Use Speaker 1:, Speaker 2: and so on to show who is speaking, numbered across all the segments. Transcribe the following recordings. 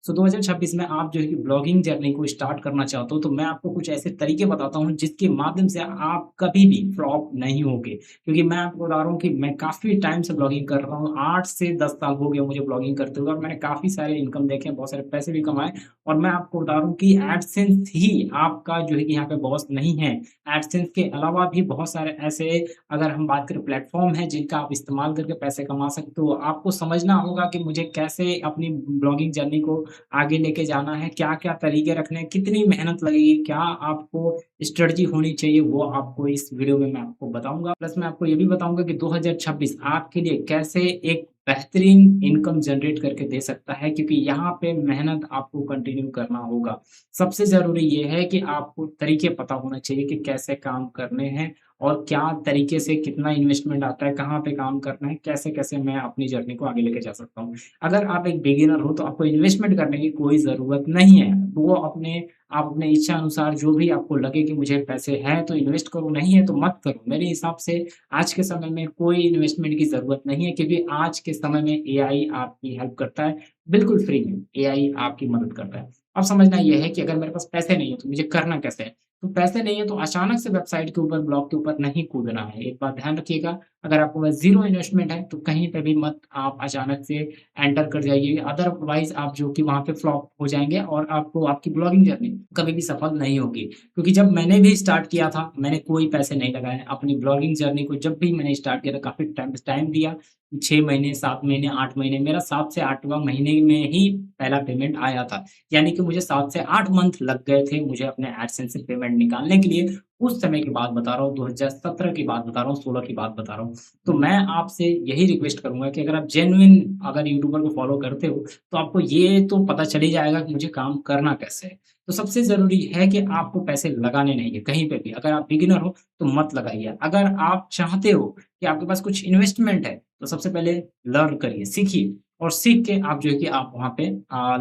Speaker 1: सो 2026 में आप जो है कि ब्लॉगिंग जर्नी को स्टार्ट करना चाहते हो, तो मैं आपको कुछ ऐसे तरीके बताता हूँ जिसके माध्यम से आप कभी भी फ्लॉप नहीं होगे। क्योंकि मैं आपको बता रहा हूँ कि मैं काफ़ी टाइम से ब्लॉगिंग कर रहा हूँ, 8 से 10 साल हो गए मुझे ब्लॉगिंग करते हुए और मैंने काफ़ी सारे इनकम देखे हैं, बहुत सारे पैसे भी कमाए और मैं आपको बता रहा हूँ कि एडसेंस ही आपका जो है कि यहाँ पे बॉस नहीं है। एडसेंस के अलावा भी बहुत सारे ऐसे अगर हम बात करें प्लेटफ़ॉर्म हैं जिनका आप इस्तेमाल करके पैसे कमा सकते हो। आपको समझना होगा कि मुझे कैसे अपनी ब्लॉगिंग जर्नी को आगे लेके जाना है, क्या-क्या तरीके रखने हैं, कितनी मेहनत लगेगी, क्या आपको स्ट्रेटजी होनी चाहिए, वो आपको इस वीडियो में मैं आपको बताऊँगा। प्लस मैं आपको ये भी बताऊँगा कि 2026 आपके लिए कैसे एक बेहतरीन इनकम जनरेट करके दे सकता है क्योंकि यहाँ पे मेहनत आपको कंटिन्यू करना होगा। सबसे ज़रूरी ये है कि आपको तरीके पता होना चाहिए कि कैसे काम करने हैं और क्या तरीके से कितना इन्वेस्टमेंट आता है, कहाँ पे काम करना है, कैसे-कैसे मैं अपनी जर्नी को आगे लेके जा सकता हूँ। अगर आप एक बिगिनर हो तो आपको इन्वेस्टमेंट करने की कोई ज़रूरत नहीं है। वो आप अपने इच्छा अनुसार जो भी आपको लगे कि मुझे पैसे हैं तो इन्वेस्ट करो, नहीं है तो मत करो। मेरे हिसाब से आज के समय में कोई इन्वेस्टमेंट की ज़रूरत नहीं है क्योंकि आज के समय में एआई आपकी हेल्प करता है, बिल्कुल फ्री में एआई आपकी मदद करता है। अब समझना ये है कि अगर मेरे पास पैसे नहीं है तो मुझे करना कैसे है? तो पैसे नहीं है तो अचानक से वेबसाइट के ऊपर, ब्लॉग के ऊपर नहीं कूदना है। एक बात ध्यान रखिएगा, अगर आपके पास ज़ीरो इन्वेस्टमेंट है तो कहीं पे भी मत आप अचानक से एंटर कर जाइए, अदरवाइज़ आप जो कि वहाँ पे फ्लॉप हो जाएँगे और आपको आपकी ब्लॉगिंग जर्नी कभी भी सफल नहीं होगी। क्योंकि जब मैंने भी स्टार्ट किया था, मैंने कोई पैसे नहीं लगाए। अपनी ब्लॉगिंग जर्नी को जब भी मैंने स्टार्ट किया था, काफ़ी टाइम दिया, 6 महीने, 7 महीने, 8 महीने, मेरा 7 से 8वाँ महीने में ही पहला पेमेंट आया था। यानी कि मुझे 7 से 8 मंथ लग गए थे मुझे अपने एडसेंस से पेमेंट निकालने के लिए। उस समय की बात बता रहा हूँ, 2017 की बात बता रहा हूँ, 16 की बात बता रहा हूँ। तो मैं आपसे यही रिक्वेस्ट करूँगा कि अगर आप जेन्युइन अगर यूट्यूबर को फ़ॉलो करते हो, तो आपको ये तो पता चल ही जाएगा कि मुझे काम करना कैसे है। तो सबसे ज़रूरी है कि आपको पैसे लगाने नहीं है कहीं पे भी। अगर आप बिगिनर हो, तो मत लगाइए। अगर आप चाहते हो कि आपके पास कुछ इन्वेस्टमेंट है, तो सबसे पहले लर्न करिए, सीखिए और सीख के आप जो है कि आप वहाँ पे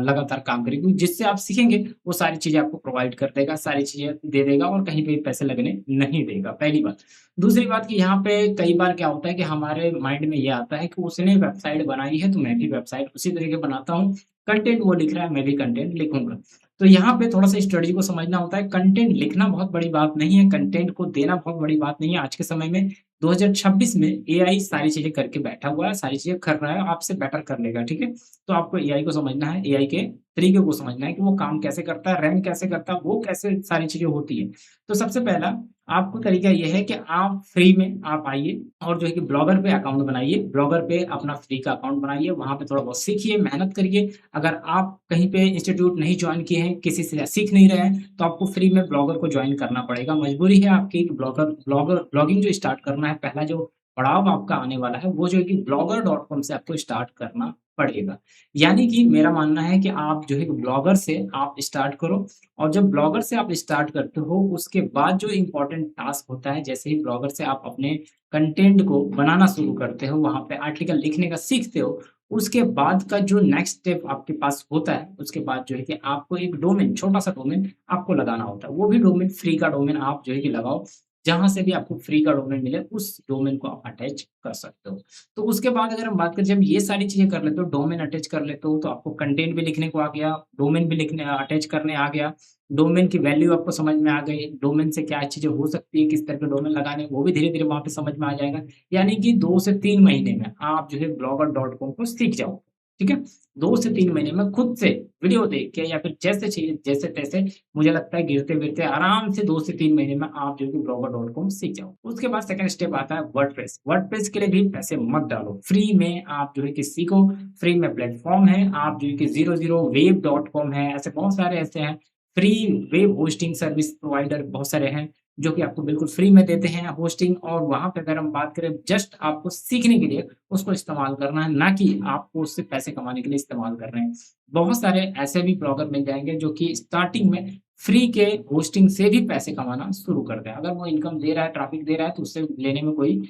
Speaker 1: लगातार काम करिए क्योंकि जिससे आप सीखेंगे, वो सारी चीज़ें आपको प्रोवाइड कर देगा, सारी चीज़ें दे देगा और कहीं पे भी पैसे लगने नहीं देगा, पहली बात। दूसरी बात कि यहाँ पे कई बार क्या होता है कि हमारे माइंड में ये आता है कि उसने वेबसाइट बनाई है, तो मैं भी वेबसाइट उसी तरीके बनाता हूँ। कंटेंट वो लिख रहा है, मैं भी कंटेंट लिखूँगा। तो यहाँ पे थोड़ा-सा स्ट्रेटजी को समझना होता है, कंटेंट लिखना बहुत बड़ी बात नहीं है, कंटेंट को देना बहुत बड़ी बात नहीं है। आज के समय में 2026 में एआई सारी चीज़ें करके बैठा हुआ है, सारी चीज़ें कर रहा है, आपसे बेटर कर लेगा, ठीक है? तो आपको एआई को समझना है, एआई के तरीके को समझना है कि वो काम कैसे करता है, रैंक कैसे करता है, वो कैसे सारी चीज़ें होती हैं। तो सबसे पहला आपको तरीका ये है कि आप फ्री में आप आइए और जो है कि ब्लॉगर पे अकाउंट बनाइए, ब्लॉगर पे अपना फ्री का अकाउंट बनाइए, वहाँ पे थोड़ा बहुत सीखिए, मेहनत करिए। अगर आप कहीं पे इंस्टीट्यूट नहीं जॉइन किए हैं, किसी से सीख नहीं रहे हैं, तो आपको फ्री में ब्लॉगर को जॉइन करना पड़ेगा। मजबूरी है आपकी कि ब्लॉगिंग जो स्टार्ट करना है, पहला जो पड़ाव आपका आने वाला है, वो जो है कि ब्लॉगर.com से आपको स्टार्ट करना पड़ेगा। यानी कि मेरा मानना है कि आप जो है ब्लॉगर से आप स्टार्ट करो और जब ब्लॉगर से आप स्टार्ट करते हो, उसके बाद जो इम्पोर्टेंट टास्क होता है, जैसे ही ब्लॉगर से आप अपने कंटेंट को बनाना शुरू करते हो, वहाँ पे आर्टिकल लिखने का सीखते हो, उसके बाद का जो नेक्स्ट स्टेप आपके पास होता है, उसके बाद जो है कि आपको एक डोमेन, छोटा-सा डोमेन आपको लगाना होता है। वो भी डोमेन फ्री का डोमेन आप जो है कि लगाओ, जहाँ से भी आपको फ्री का डोमेन मिले, उस डोमेन को आप अटैच कर सकते हो। तो उसके बाद अगर हम बात करें जब ये सारी चीज़ें कर लेते हो, डोमेन अटैच कर लेते हो, तो आपको कंटेंट भी लिखने को आ गया, डोमेन भी लिखने अटैच करने आ गया, डोमेन की वैल्यू आपको समझ में आ गई, डोमेन से क्या चीज़ें हो सकती है, किस तरह के डोमेन लगाने, वो भी धीरे-धीरे वहाँ पे समझ में आ जाएगा। यानी कि 2 से 3 महीने में आप जो है ब्लॉगर.com को सीख जाओ, ठीक है? 2 से 3 महीने में खुद से वीडियो देख के या फिर जैसे चाहिए जैसे-तैसे मुझे लगता है गिरते-विरते आराम से 2 से 3 महीने में आप जो है कि ब्लॉगर.com सीख जाओ। उसके बाद सेकंड स्टेप आता है वर्डप्रेस। वर्डप्रेस के लिए भी पैसे मत डालो, फ्री में आप जो है कि सीखो, फ्री में प्लेटफ़ॉर्म है, आप जो है कि 00wave.com है, ऐसे बहुत सारे ऐसे हैं, free web hosting service provider बहुत सारे हैं, जो कि आपको बिल्कुल फ्री में देते हैं होस्टिंग और वहाँ पे अगर हम बात करें जस्ट आपको सीखने के लिए उसको इस्तेमाल करना है, ना कि आपको उससे पैसे कमाने के लिए इस्तेमाल कर रहे हैं। बहुत सारे ऐसे भी ब्लॉगर मिल जाएँगे जो कि स्टार्टिंग में फ्री के होस्टिंग से भी पैसे कमाना शुरू कर दें। अगर वो इनकम दे रहा है, ट्रैफिक दे रहा है तो उससे लेने में कोई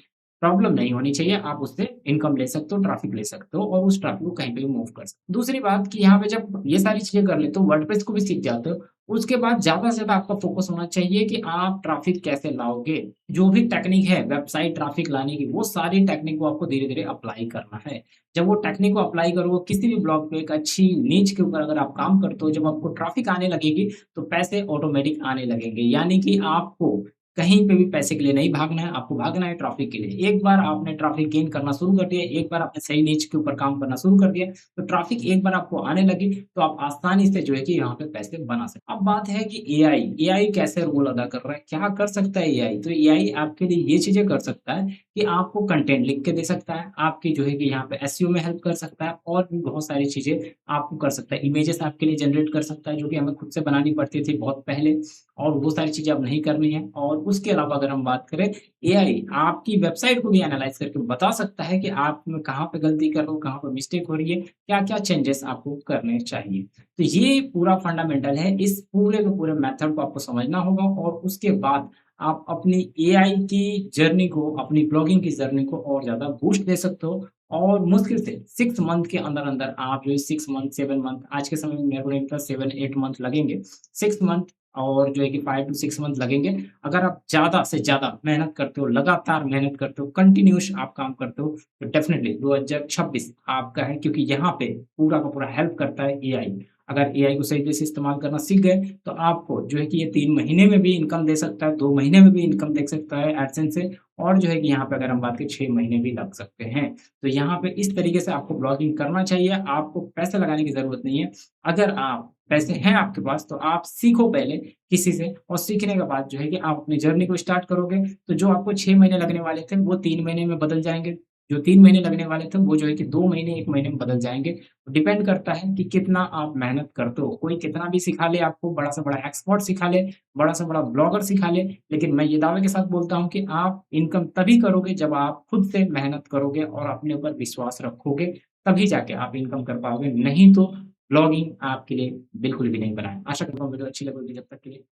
Speaker 1: प्रॉब्लम नहीं होनी चाहिए, आप उससे इनकम ले सकते हो, ट्रैफ़िक ले सकते हो और उस ट्रैफ़िक को कहीं पे भी मूव कर सकते हो। दूसरी बात कि यहाँ पे जब ये सारी चीज़ें कर लेते हो, वर्डप्रेस को भी सीख जाते हो, उसके बाद ज़्यादा से ज़्यादा आपका फ़ोकस होना चाहिए कि आप ट्रैफ़िक कैसे लाओगे। जो भी टेक्निक है वेबसाइट ट्रैफ़िक लाने की, वो सारी टेक्निक को आपको धीरे-धीरे अप्लाई करना है। जब वो टेक्निक को अप्लाई करोगे, किसी भी ब्लॉग पे एक अच्छी नीच के ऊपर अगर आप काम करते हो, जब आपको ट्रैफ़िक आने लगेगी, तो पैसे ऑटोमेटिक आने लगेंगे। यानी कि आपको कहीं पे भी पैसे के लिए नहीं भागना है, आपको भागना है ट्रैफ़िक के लिए। एक बार आपने ट्रैफ़िक गेन करना शुरू कर दिया, एक बार आपने सही नीच के ऊपर काम करना शुरू कर दिया, तो ट्रैफ़िक एक बार आपको आने लगी, तो आप आसानी से जो है कि यहाँ पे पैसे बना सकते हैं। अब बात है कि एआई, एआई कैसे रोल अदा कर रहा है? क्या कर सकता है एआई? तो एआई आपके लिए ये चीज़ें कर सकता है कि आपको कंटेंट लिख के दे सकता है, आपकी जो है कि यहाँ पे एसईओ में हेल्प कर सकता है और भी बहुत सारी चीज़ें आपको कर सकता है। इमेजेस आपके लिए जनरेट कर सकता है, जो कि हमें खुद से बनानी पड़ती थी बहुत पहले। और वो सारी चीज़ें अब नहीं करनी है और उसके अलावा अगर हम बात करें, एआई आपकी वेबसाइट को भी एनालाइज़ करके बता सकता है कि आप में कहाँ पे गलती कर रहे हो, कहाँ पे मिस्टेक हो रही है, क्या-क्या चेंजेस आपको करने चाहिए। तो ये पूरा फंडामेंटल है, इस पूरे के पूरे मेथड को आपको समझना होगा और उसके बाद आप अपनी एआई की जर्नी को, अपनी ब्लॉगिंग की जर्नी को और ज़्यादा बूस्ट दे सकते हो और मुश्किल से 6 मंथ के अंदर-अंदर आप जो है 6 मंथ, 7 मंथ आज के समय में मेरे को नहीं लगता 7-8 मंथ लगेंगे। 6 मंथ और जो है कि 5 टू 6 मंथ लगेंगे। अगर आप ज़्यादा से ज़्यादा मेहनत करते हो, लगातार मेहनत करते हो, कंटिन्यूअस आप काम करते हो, तो डेफ़िनिटली 2026 आपका है क्योंकि यहाँ पे पूरा का पूरा हेल्प करता है एआई। अगर एआई को सही तरीके से इस्तेमाल करना सीख गए, तो आपको जो है कि ये 3 महीने में भी इनकम दे सकता है, 2 महीने में भी इनकम दे सकता है एडसेंस से और जो है कि यहाँ पे अगर हम बात करें 6 महीने भी लग सकते हैं। तो यहाँ पे इस तरीके से आपको ब्लॉगिंग करना चाहिए, आपको पैसे लगाने की ज़रूरत नहीं है। अगर आप पैसे हैं आपके पास तो आप सीखो पहले किसी से और सीखने के बाद जो है कि आप अपनी जर्नी को स्टार्ट करोगे, तो जो आपको 6 महीने लगने वाले थे, वो 3 महीने में बदल जाएँगे। जो 3 महीने लगने वाले थे, वो जो है कि 2 महीने, 1 महीने में बदल जाएँगे। डिपेंड करता है कि कितना आप मेहनत करते हो। कोई कितना भी सिखा ले आपको, बड़ा से बड़ा एक्सपर्ट सिखा ले, बड़ा से बड़ा ब्लॉगर सिखा ले, लेकिन मैं ये दावे के साथ बोलता हूँ कि आप इनकम तभी करोगे जब आप खुद से मेहनत करोगे और अपने ऊपर विश्वास रखोगे, तभी जाके आप इनकम कर पाओगे। नहीं तो ब्लॉगिंग आपके लिए बिल्कुल भी नहीं बना है। आशा करता हूँ वीडियो अच्छी लगी होगी जब तक के लिए